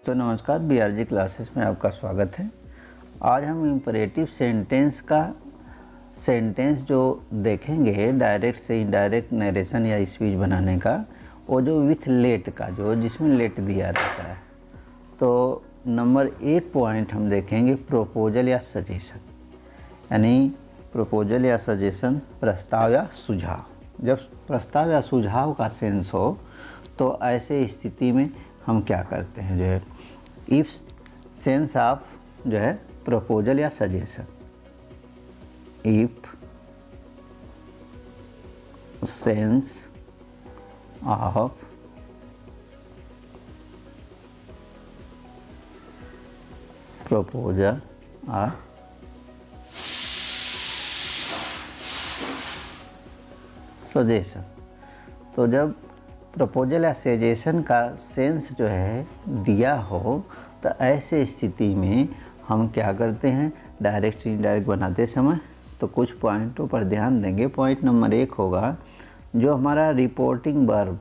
तो नमस्कार, BRG classes में आपका स्वागत है। आज हम इम्परेटिव सेंटेंस का सेंटेंस जो देखेंगे, डायरेक्ट से इनडायरेक्ट नरेशन या स्पीच बनाने का, वो जो विथ लेट का, जो जिसमें लेट दिया रहता है। तो नंबर 1 पॉइंट हम देखेंगे प्रोपोजल या सजेशन, यानी प्रोपोजल या सजेशन प्रस्ताव या सुझाव। जब प्रस्ताव या सुझाव का सेंस हो तो ऐसे स्थिति में हम क्या करते हैं, जो है इफ सेंस ऑफ जो है प्रपोजल या suggestion, if sense of proposal और सजेशन। तो जब प्रपोजल या सजेशन का सेंस जो है दिया हो तो ऐसे स्थिति में हम क्या करते हैं, डायरेक्ट से इनडायरेक्ट बनाते समय तो कुछ पॉइंटों पर ध्यान देंगे। पॉइंट नंबर 1 होगा जो हमारा रिपोर्टिंग वर्ब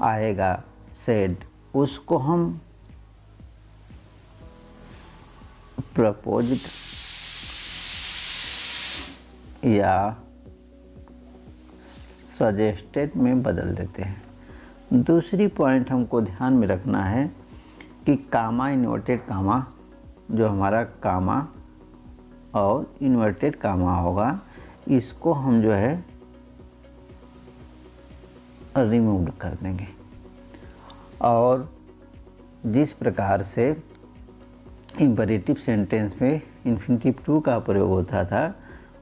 आएगा सेड, उसको हम प्रपोज्ड या सजेस्टेड में बदल देते हैं। दूसरी पॉइंट हमको ध्यान में रखना है कि कामा इन्वर्टेड कामा, जो हमारा कामा और इन्वर्टेड कामा होगा, इसको हम जो है रिमूव कर देंगे। और जिस प्रकार से इम्परेटिव सेंटेंस में इन्फिनिटिव टू का प्रयोग होता था,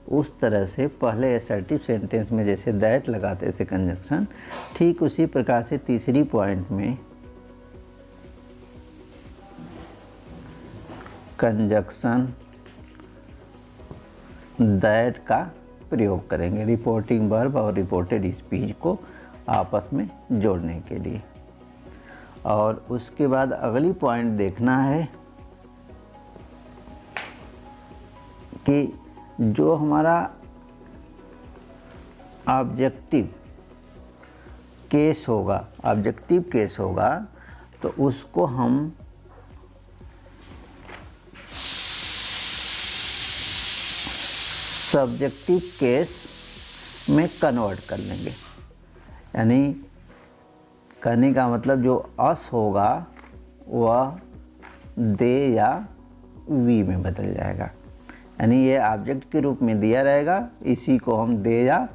उस तरह से पहले असर्टिव सेंटेंस में जैसे दैट लगाते थे कंजक्शन, ठीक उसी प्रकार से तीसरी पॉइंट में कंजक्शन दैट का प्रयोग करेंगे रिपोर्टिंग वर्ब और रिपोर्टेड स्पीच को आपस में जोड़ने के लिए। और उसके बाद अगली पॉइंट देखना है कि जो हमारा ऑब्जेक्टिव केस होगा, तो उसको हम सब्जेक्टिव केस में कन्वर्ट कर लेंगे। यानी कहने का मतलब जो अस होगा वह दे या वी में बदल जाएगा। यानी ये ऑब्जेक्ट के रूप में दिया रहेगा, इसी को हम दे या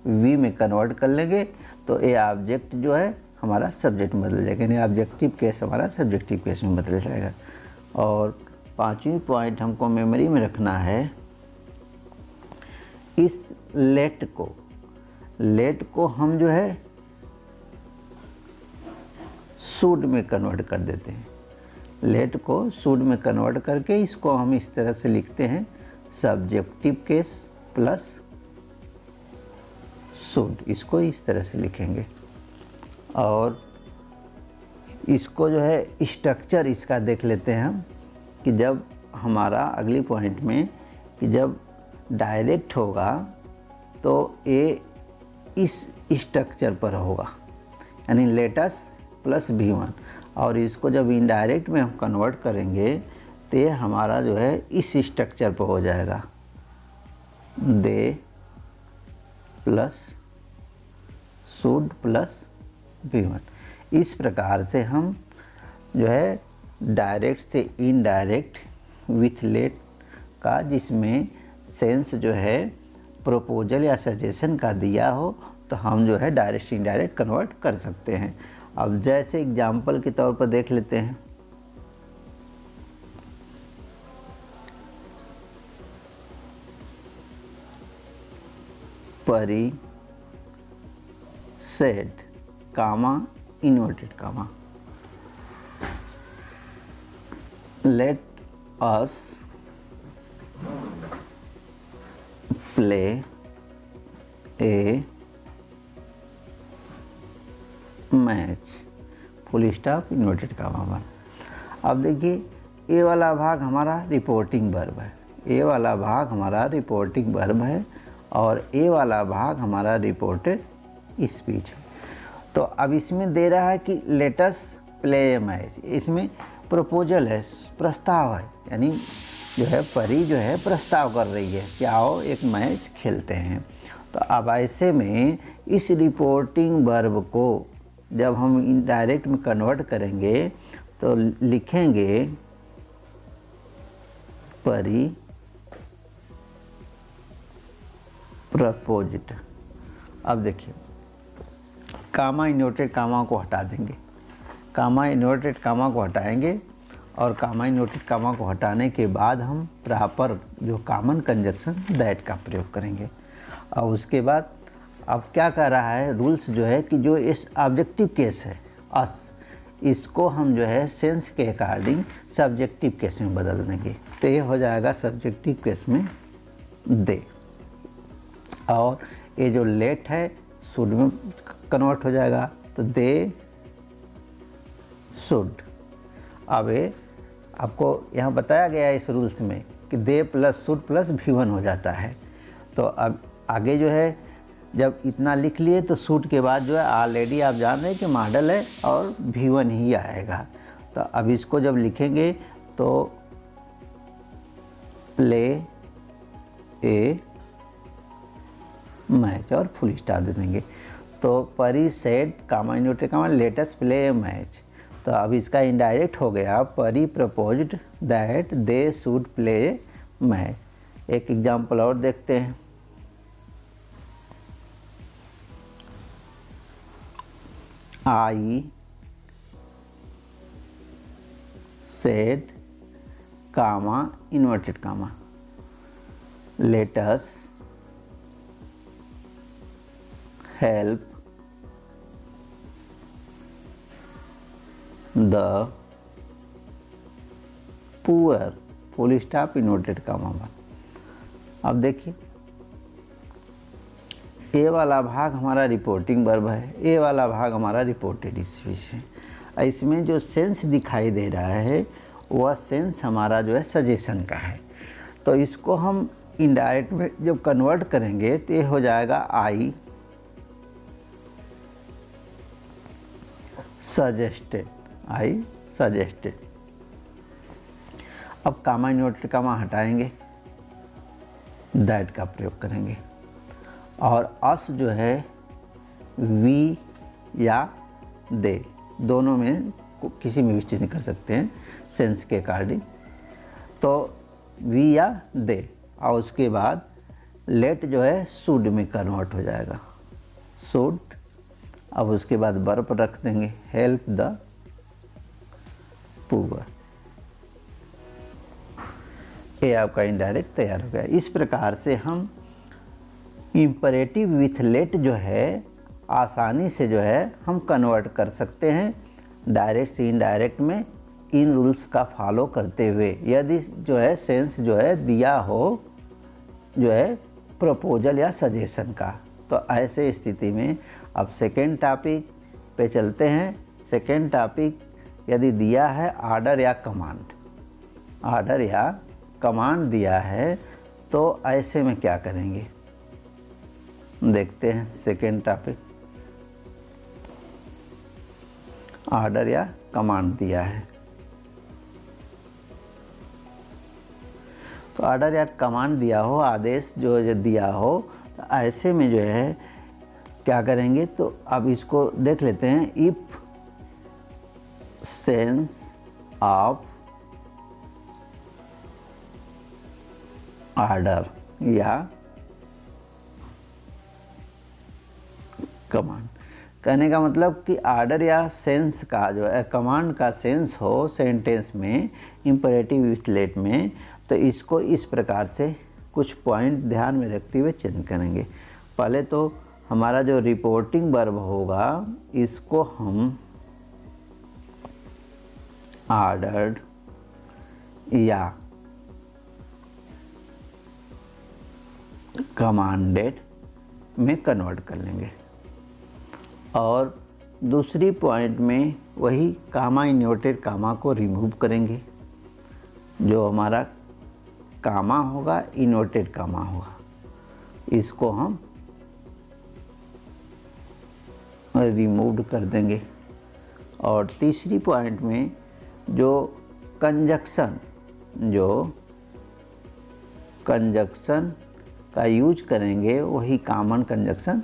वी में कन्वर्ट कर लेंगे तो ये ऑब्जेक्ट जो है हमारा सब्जेक्ट में बदल जाएगा, यानी ऑब्जेक्टिव केस हमारा सब्जेक्टिव केस में बदल जाएगा। और 5वीं पॉइंट हमको मेमोरी में रखना है, इस लेट को हम जो है शुड में कन्वर्ट कर देते हैं। लेट को शुड में कन्वर्ट करके इसको हम इस तरह से लिखते हैं, सब्जेक्टिव केस प्लस शुड, इसको इस तरह से लिखेंगे। और इसको जो है स्ट्रक्चर इसका देख लेते हैं हम, कि जब हमारा अगली पॉइंट में कि जब डायरेक्ट होगा तो ये इस स्ट्रक्चर पर होगा, यानी लेटस प्लस V1। और इसको जब इनडायरेक्ट में हम कन्वर्ट करेंगे तो ये हमारा जो है इस स्ट्रक्चर पर हो जाएगा, दे प्लस शुड प्लस V1। इस प्रकार से हम जो है डायरेक्ट से इनडायरेक्ट विथ लेट का, जिसमें सेंस जो है प्रपोजल या सजेशन का दिया हो, तो हम जो है डायरेक्ट से इनडायरेक्ट कन्वर्ट कर सकते हैं। अब जैसे एग्जाम्पल के तौर पर देख लेते हैं, Pari said comma inverted comma, let us play a match, full stop inverted comma. अब देखिए, ए वाला भाग हमारा रिपोर्टिंग वर्ब है, ए वाला भाग हमारा रिपोर्टिंग वर्ब है और ए वाला भाग हमारा रिपोर्टेड स्पीच है। तो अब इसमें दे रहा है कि लेटस प्ले ए मैच। इसमें प्रपोजल है, प्रस्ताव है, यानी जो है परी जो है प्रस्ताव कर रही है कि आओ एक मैच खेलते हैं। तो अब ऐसे में इस रिपोर्टिंग वर्ब को जब हम इनडायरेक्ट में कन्वर्ट करेंगे तो लिखेंगे परी प्रपोज्ड। अब देखिए कामा इन्वर्टेड कामा को हटा देंगे, कामा इन्वर्टेड कामा को हटाएंगे और कामा इन्वर्टेड कामा को हटाने के बाद हम प्रॉपर जो कॉमन कंजक्शन दैट का प्रयोग करेंगे। और उसके बाद अब क्या कर रहा है रूल्स जो है कि जो इस ऑब्जेक्टिव केस है अस, इसको हम जो है सेंस के अकॉर्डिंग सब्जेक्टिव केस में बदल देंगे। तो ये हो जाएगा सब्जेक्टिव केस में दे, और ये जो लेट है शुड में कन्वर्ट हो जाएगा तो दे शुड। अब ये आपको यहाँ बताया गया है इस रूल्स में कि दे प्लस शुड प्लस V1 हो जाता है। तो अब आगे जो है जब इतना लिख लिए तो शुड के बाद जो है ऑलरेडी आप जान रहे हैं कि मॉडल है और V1 ही आएगा। तो अब इसको जब लिखेंगे तो प्ले ए मैच और फुल स्टॉप दे देंगे। तो Pari said comma inverted comma let us play a match. तो अब इसका इनडायरेक्ट हो गया Pari proposed that they should play match. एक एग्जाम्पल और देखते हैं। I said comma inverted comma let us help the poor full stop inverted comma. अब देखिए ए वाला भाग हमारा रिपोर्टिंग वर्ब है, ए वाला भाग हमारा रिपोर्टेड स्पीच है। इसमें जो सेंस दिखाई दे रहा है वह सेंस हमारा जो है सजेशन का है। तो इसको हम इनडायरेक्ट में जब कन्वर्ट करेंगे तो ये हो जाएगा आई सजेस्टेड, आई सजेस्टेड। अब कामा इन्वर्टेड कामा हटाएंगे, दैट का प्रयोग करेंगे और अस जो है वी या दे दोनों में किसी में भी चेंज कर सकते हैं सेंस के अकॉर्डिंग। तो वी या दे और उसके बाद लेट जो है शुड में कन्वर्ट हो जाएगा, शुड। अब उसके बाद वर्ब रख देंगे हेल्प द पुअर। ये आपका इनडायरेक्ट तैयार हो गया। इस प्रकार से हम इम्परेटिव विथ लेट जो है आसानी से जो है हम कन्वर्ट कर सकते हैं डायरेक्ट से इनडायरेक्ट में, इन रूल्स का फॉलो करते हुए। यदि जो है सेंस जो है दिया हो जो है प्रपोजल या सजेशन का, तो ऐसे स्थिति में अब सेकेंड टॉपिक पे चलते हैं। सेकेंड टॉपिक यदि दिया है ऑर्डर या कमांड, ऑर्डर या कमांड दिया है तो ऐसे में क्या करेंगे देखते हैं। सेकेंड टॉपिक ऑर्डर या कमांड दिया है, तो ऑर्डर या कमांड दिया हो, आदेश जो दिया हो, तो ऐसे में जो है क्या करेंगे। तो अब इसको देख लेते हैं। इफ सेंस ऑफ ऑर्डर या कमांड, कहने का मतलब कि ऑर्डर या सेंस का जो है कमांड का सेंस हो सेंटेंस में इंपरेटिव विथ लेट में, तो इसको इस प्रकार से कुछ पॉइंट ध्यान में रखते हुए चेंज करेंगे। पहले तो हमारा जो रिपोर्टिंग वर्ब होगा इसको हम ऑर्डर्ड या कमांडेड में कन्वर्ट कर लेंगे और दूसरी पॉइंट में वही कामा इन्वर्टेड कामा को रिमूव करेंगे। जो हमारा कामा होगा इन्वर्टेड कामा होगा, इसको हम रिमूव कर देंगे और तीसरी पॉइंट में जो कंजक्शन का यूज करेंगे वही कॉमन कंजक्शन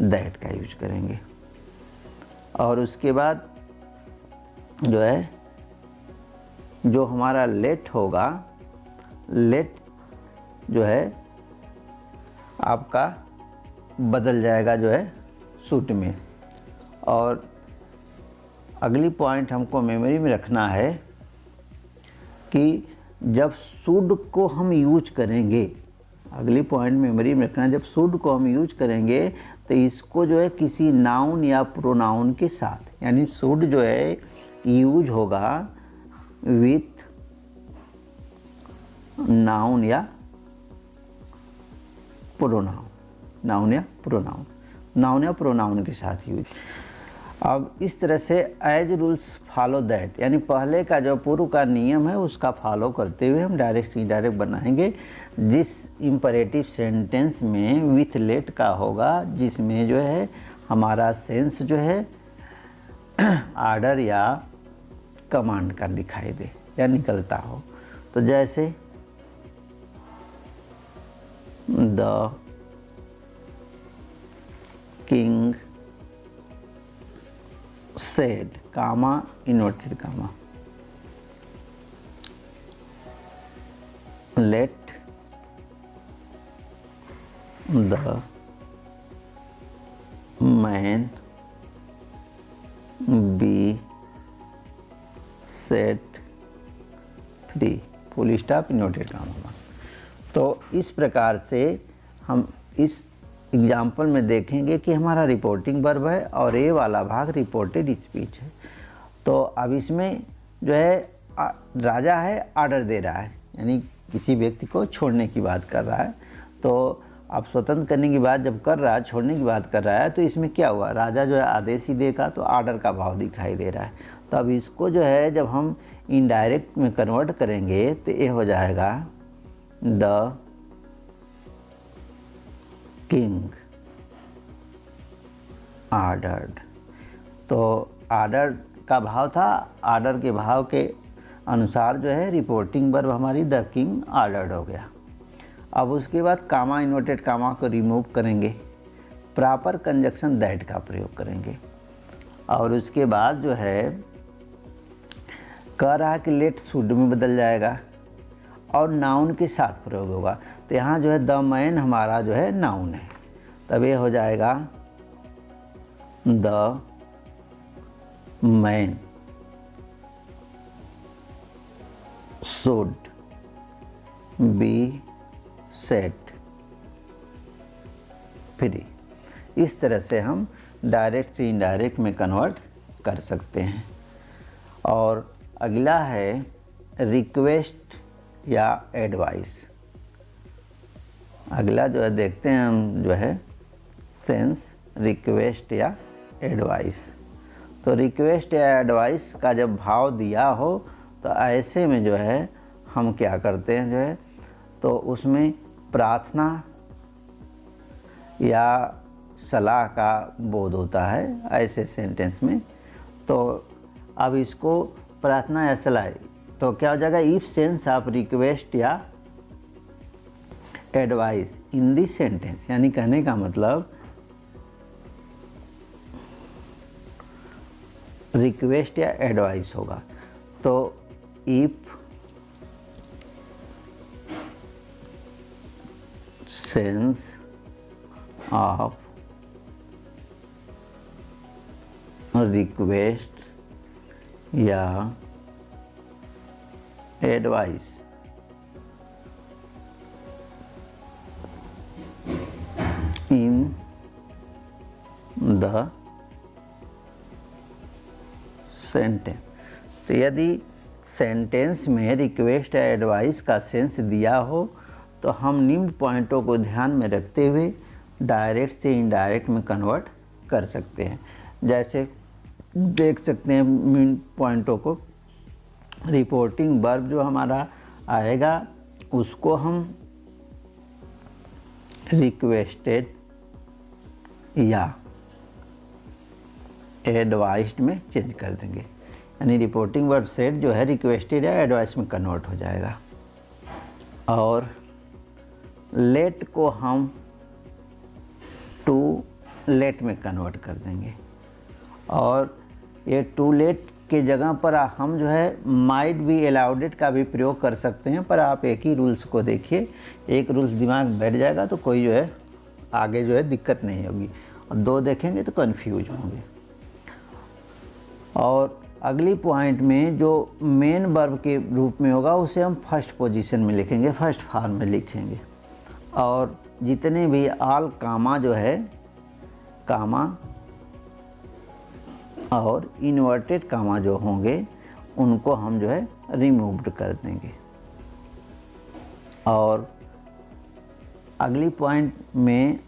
दैट का यूज करेंगे। और उसके बाद जो है जो हमारा लेट होगा, लेट जो है आपका बदल जाएगा जो है शुड में। और अगली पॉइंट हमको मेमोरी में रखना है कि जब शुड को हम यूज करेंगे, अगली पॉइंट मेमोरी में रखना है, जब शुड को हम यूज करेंगे तो इसको जो है किसी नाउन या प्रोनाउन के साथ, यानी शुड जो है यूज होगा विथ नाउन या प्रोनाउन, नाउन या प्रोनाउन के साथ यूज। अब इस तरह से एज रूल्स फॉलो दैट, यानी पहले का जो पूर्व का नियम है उसका फॉलो करते हुए हम डायरेक्ट से इनडायरेक्ट बनाएंगे। जिस इम्परेटिव सेंटेंस में विथ लेट का होगा, जिसमें जो है हमारा सेंस जो है ऑर्डर या कमांड का दिखाई दे या निकलता हो। तो जैसे the king said, comma, inverted comma, let the man be set free, full stop inverted comma. तो इस प्रकार से हम इस एग्जाम्पल में देखेंगे कि हमारा रिपोर्टिंग वर्ब है और ये वाला भाग रिपोर्टेड स्पीच है। तो अब इसमें जो है राजा है ऑर्डर दे रहा है, यानी किसी व्यक्ति को छोड़ने की बात कर रहा है। तो अब स्वतंत्र करने की बात जब कर रहा है, छोड़ने की बात कर रहा है, तो इसमें क्या हुआ, राजा जो है आदेश ही देगा तो ऑर्डर का भाव दिखाई दे रहा है। तो अब इसको जो है जब हम इनडायरेक्ट में कन्वर्ट करेंगे तो ये हो जाएगा द किंग ऑर्डर्ड। तो ऑर्डर का भाव था, ऑर्डर के भाव के अनुसार जो है रिपोर्टिंग वर्ब हमारी द किंग ऑर्डर्ड हो गया। अब उसके बाद कामा, इन्वर्टेड कामा को रिमूव करेंगे, प्रॉपर कंजक्शन दैट का प्रयोग करेंगे। और उसके बाद जो है कह रहा है कि लेट शुड में बदल जाएगा और नाउन के साथ प्रयोग होगा। तो यहाँ जो है द मैन हमारा जो है नाउन है, तब ये हो जाएगा the man should be set free. इस तरह से हम डायरेक्ट से इनडायरेक्ट में कन्वर्ट कर सकते हैं। और अगला है रिक्वेस्ट या एडवाइस। अगला जो है देखते हैं हम जो है सेंस रिक्वेस्ट या एडवाइस। तो रिक्वेस्ट या एडवाइस का जब भाव दिया हो तो ऐसे में जो है हम क्या करते हैं जो है, तो उसमें प्रार्थना या सलाह का बोध होता है ऐसे सेंटेंस में। तो अब इसको प्रार्थना या सलाह, तो क्या हो जाएगा, इफ सेंस ऑफ रिक्वेस्ट या एडवाइस इन दिस सेंटेंस, यानी कहने का मतलब रिक्वेस्ट या एडवाइस होगा। तो इफ सेंस ऑफ रिक्वेस्ट या एडवाइस इन द सेंटेंस। तो यदि सेंटेंस में रिक्वेस्ट या एडवाइस का सेंस दिया हो तो हम निम्न पॉइंटों को ध्यान में रखते हुए डायरेक्ट से इनडायरेक्ट में कन्वर्ट कर सकते हैं। जैसे देख सकते हैं निम्न पॉइंटों को, रिपोर्टिंग वर्ब जो हमारा आएगा उसको हम रिक्वेस्टेड या एडवाइस्ड में चेंज कर देंगे, यानी रिपोर्टिंग वर्ब सेड जो है रिक्वेस्टेड या एडवाइस में कन्वर्ट हो जाएगा। और लेट को हम टू लेट में कन्वर्ट कर देंगे, और ये टू लेट के जगह पर हम जो है माइट बी अलाउडेड का भी प्रयोग कर सकते हैं, पर आप एक ही रूल्स को देखिए, एक रूल्स दिमाग में बैठ जाएगा तो कोई जो है आगे जो है दिक्कत नहीं होगी, और दो देखेंगे तो कंफ्यूज होंगे। और अगली पॉइंट में जो मेन वर्ब के रूप में होगा उसे हम फर्स्ट पोजीशन में लिखेंगे, फर्स्ट फॉर्म में लिखेंगे। और जितने भी ऑल कामा जो है, कामा और इन्वर्टेड कामा जो होंगे उनको हम जो है रिमूव्ड कर देंगे। और अगली पॉइंट में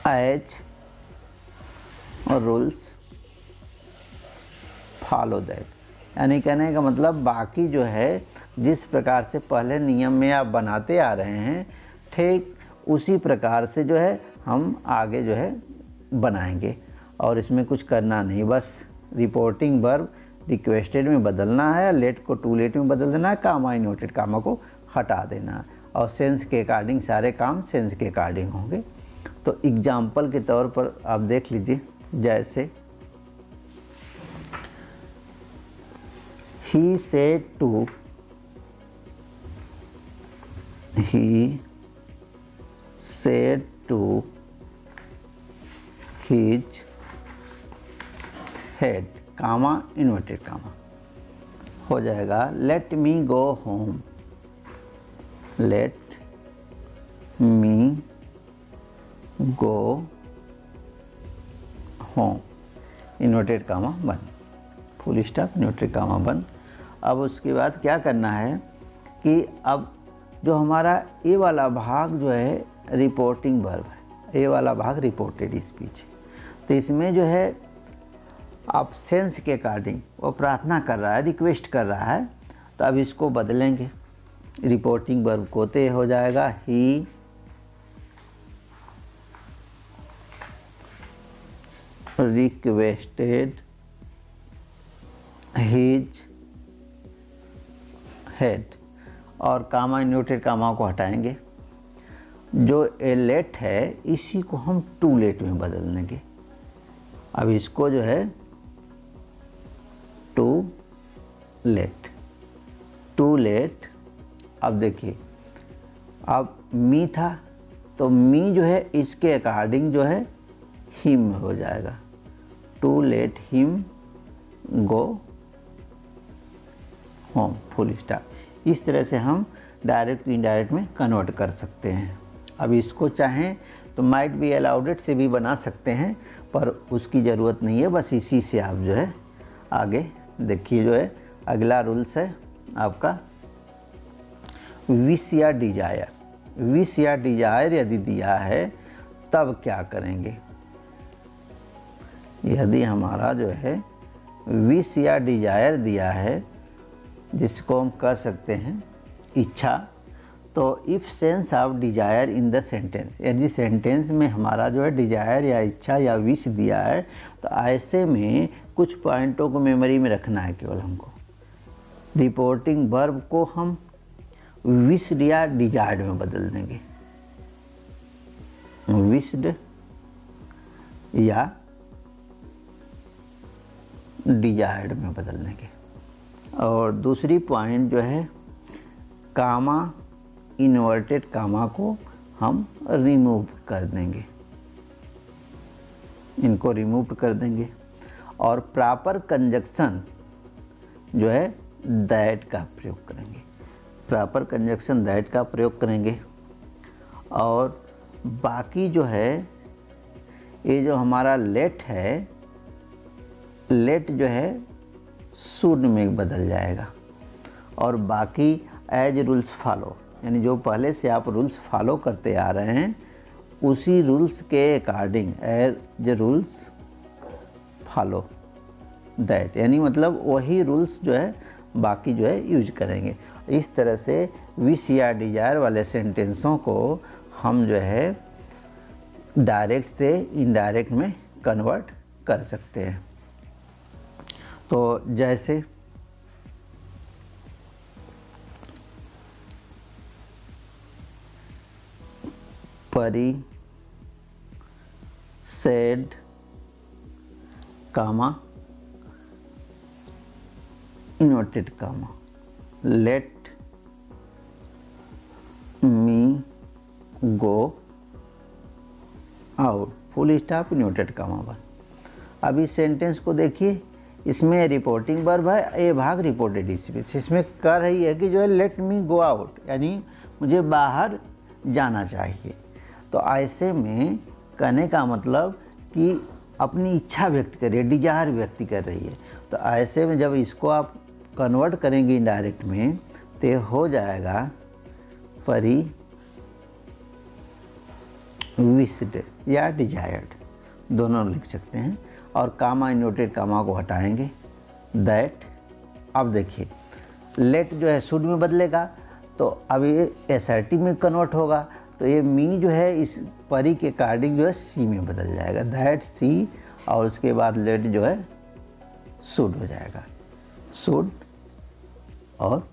एज और रूल्स फॉलो दैट, यानी कहने का मतलब बाकी जो है जिस प्रकार से पहले नियम में आप बनाते आ रहे हैं ठीक उसी प्रकार से जो है हम आगे जो है बनाएंगे, और इसमें कुछ करना नहीं, बस रिपोर्टिंग वर्ब रिक्वेस्टेड में बदलना है, लेट को टू लेट में बदल देना है, कामा इन्वर्टेड कामा को हटा देना है, और सेंस के अकॉर्डिंग सारे काम सेंस के अकॉर्डिंग होंगे। तो एग्जाम्पल के तौर पर आप देख लीजिए, जैसे he said to, he said to his head, comma inverted comma हो जाएगा let me go home, let me go home, inverted comma बंद, फुल स्टॉप इन्वर्टेड कामा बंद। अब उसके बाद क्या करना है कि अब जो हमारा ए वाला भाग जो है रिपोर्टिंग वर्ब है, ए वाला भाग रिपोर्टेड स्पीच, तो इसमें जो है आप सेंस के अकॉर्डिंग वो प्रार्थना कर रहा है, रिक्वेस्ट कर रहा है, तो अब इसको बदलेंगे, रिपोर्टिंग वर्ब को तो हो जाएगा ही रिक्वेस्टेड हिज हेड, और कामा इन्वर्टेड कामा को हटाएंगे, जो ए लेट है इसी को हम टू लेट में बदल देंगे। अब इसको जो है टू लेट, टू लेट, अब देखिए अब मी था तो मी जो है इसके अकॉर्डिंग जो है हिम हो जाएगा, to let him go home, full stop. इस तरह से हम डायरेक्ट इनडायरेक्ट में कन्वर्ट कर सकते हैं। अब इसको चाहें तो माइट बी अलाउडेड से भी बना सकते हैं, पर उसकी ज़रूरत नहीं है, बस इसी से आप जो है आगे देखिए। जो है अगला रूल्स है आपका विश या डिजायर। विश या डिजायर यदि दिया है तब क्या करेंगे, यदि हमारा जो है विश या डिजायर दिया है जिसको हम कर सकते हैं इच्छा, तो if sense of desire in the sentence, यदि सेंटेंस में हमारा जो है डिजायर या इच्छा या विश दिया है तो ऐसे में कुछ पॉइंटों को मेमोरी में रखना है केवल हमको। रिपोर्टिंग वर्ब को हम विश्ड या डिजायर्ड में बदल देंगे, विश्ड या डिजायर्ड में बदल देंगे। और दूसरी पॉइंट जो है कामा इन्वर्टेड कामा को हम रिमूव कर देंगे, इनको रिमूव कर देंगे। और प्रॉपर कंजक्शन जो है दैट का प्रयोग करेंगे, प्रॉपर कंजक्शन दैट का प्रयोग करेंगे। और बाकी जो है ये जो हमारा लेट है, लेट जो है शुड में बदल जाएगा, और बाकी एज रूल्स फॉलो, यानी जो पहले से आप रूल्स फॉलो करते आ रहे हैं उसी रूल्स के according as rules follow that, यानी मतलब वही रूल्स जो है बाकी जो है यूज करेंगे। इस तरह से विश या डिजायर वाले सेंटेंसों को हम जो है डायरेक्ट से इनडायरेक्ट में कन्वर्ट कर सकते हैं। तो जैसे परी said, comma, inverted comma, let me go out, full stop inverted comma पर। अब इस सेंटेंस को देखिए, इसमें रिपोर्टिंग वर्ब है, ये भाग रिपोर्टेड स्पीच। इसमें कह रही है कि जो है लेट मी गो आउट, यानी मुझे बाहर जाना चाहिए। तो ऐसे में कहने का मतलब कि अपनी इच्छा व्यक्त कर रही है, डिजायर व्यक्त कर रही है। तो ऐसे में जब इसको आप कन्वर्ट करेंगे इनडायरेक्ट में तो ये हो जाएगा परी विश्ड या डिजायर्ड, दोनों लिख सकते हैं। और कामा इन्वर्टेड कामा को हटाएंगे, दैट। अब देखिए लेट जो है शुड में बदलेगा, तो अब ये एसर्टिव में कन्वर्ट होगा, तो ये मी जो है इस परी के अकॉर्डिंग जो है सी में बदल जाएगा, दैट सी। और उसके बाद लेट जो है शुड हो जाएगा, शुड, और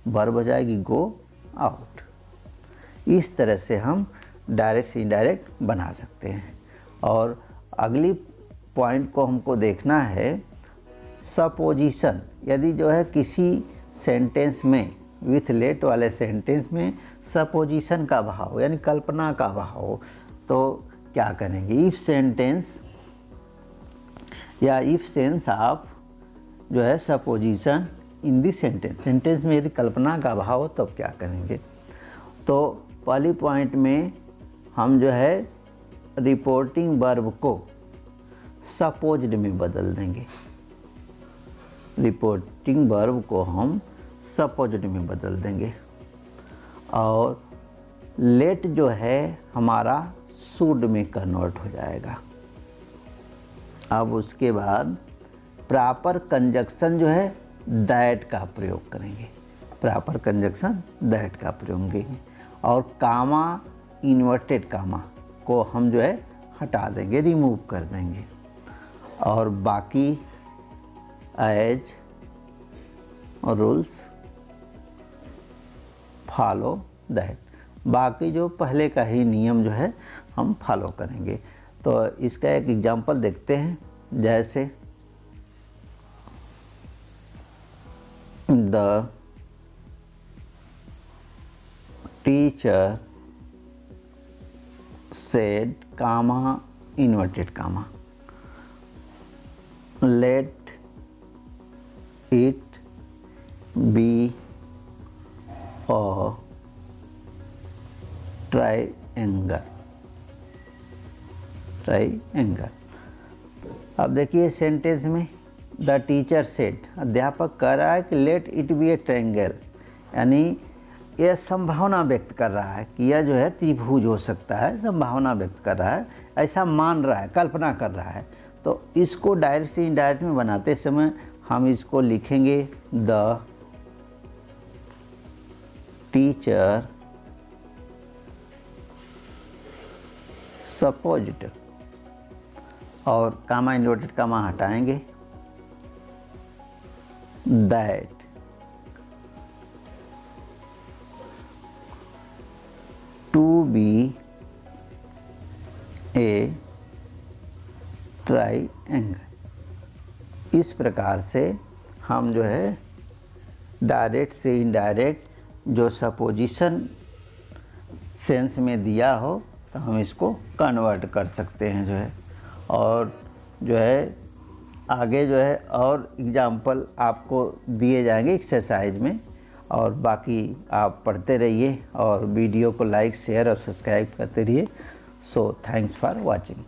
वर्ब हो जाएगी गो आउट। इस तरह से हम डायरेक्ट से इनडायरेक्ट बना सकते हैं। और अगली पॉइंट को हमको देखना है सपोजिशन। यदि जो है किसी सेंटेंस में विथ लेट वाले सेंटेंस में सपोजिशन का भाव यानी कल्पना का भाव, तो क्या करेंगे? इफ सेंटेंस या इफ सेंस ऑफ जो है supposition in the sentence, sentence में यदि कल्पना का भाव हो तब क्या करेंगे? तो पहली पॉइंट में हम जो है रिपोर्टिंग वर्ब को सपोज्ड में बदल देंगे। रिपोर्टिंग वर्ब को हम सपोज्ड में बदल देंगे और लेट जो है हमारा शुड में कन्वर्ट हो जाएगा। अब उसके बाद प्रॉपर कंजक्शन जो है दैट का प्रयोग करेंगे, प्रॉपर कंजक्शन दैट का प्रयोग करेंगे। और कामा इन्वर्टेड कामा को हम जो है हटा देंगे, रिमूव कर देंगे। और बाकी एज और रूल्स फॉलो दैट, बाकी जो पहले का ही नियम जो है हम फॉलो करेंगे। तो इसका एक एग्जांपल देखते हैं, जैसे the teacher said comma inverted comma let it be a triangle. अब देखिए सेंटेंस में द टीचर सेड, अध्यापक कह रहा है कि late it B a triangle, यानी यह संभावना व्यक्त कर रहा है कि यह जो है त्रिभुज हो सकता है, संभावना व्यक्त कर रहा है, ऐसा मान रहा है, कल्पना कर रहा है। तो इसको डायरेक्ट से इनडायरेक्ट में बनाते समय हम इसको लिखेंगे द टीचर सपोज्ड, और कामा इन्वर्टेड कामा हटाएंगे, that to be a triangle. इस प्रकार से हम जो है डायरेक्ट से इनडायरेक्ट जो सपोजिशन सेंस में दिया हो तो हम इसको कन्वर्ट कर सकते हैं जो है। और जो है आगे जो है और एग्जाम्पल आपको दिए जाएंगे एक्सरसाइज में, और बाकी आप पढ़ते रहिए और वीडियो को लाइक शेयर और सब्सक्राइब करते रहिए। So thanks for watching.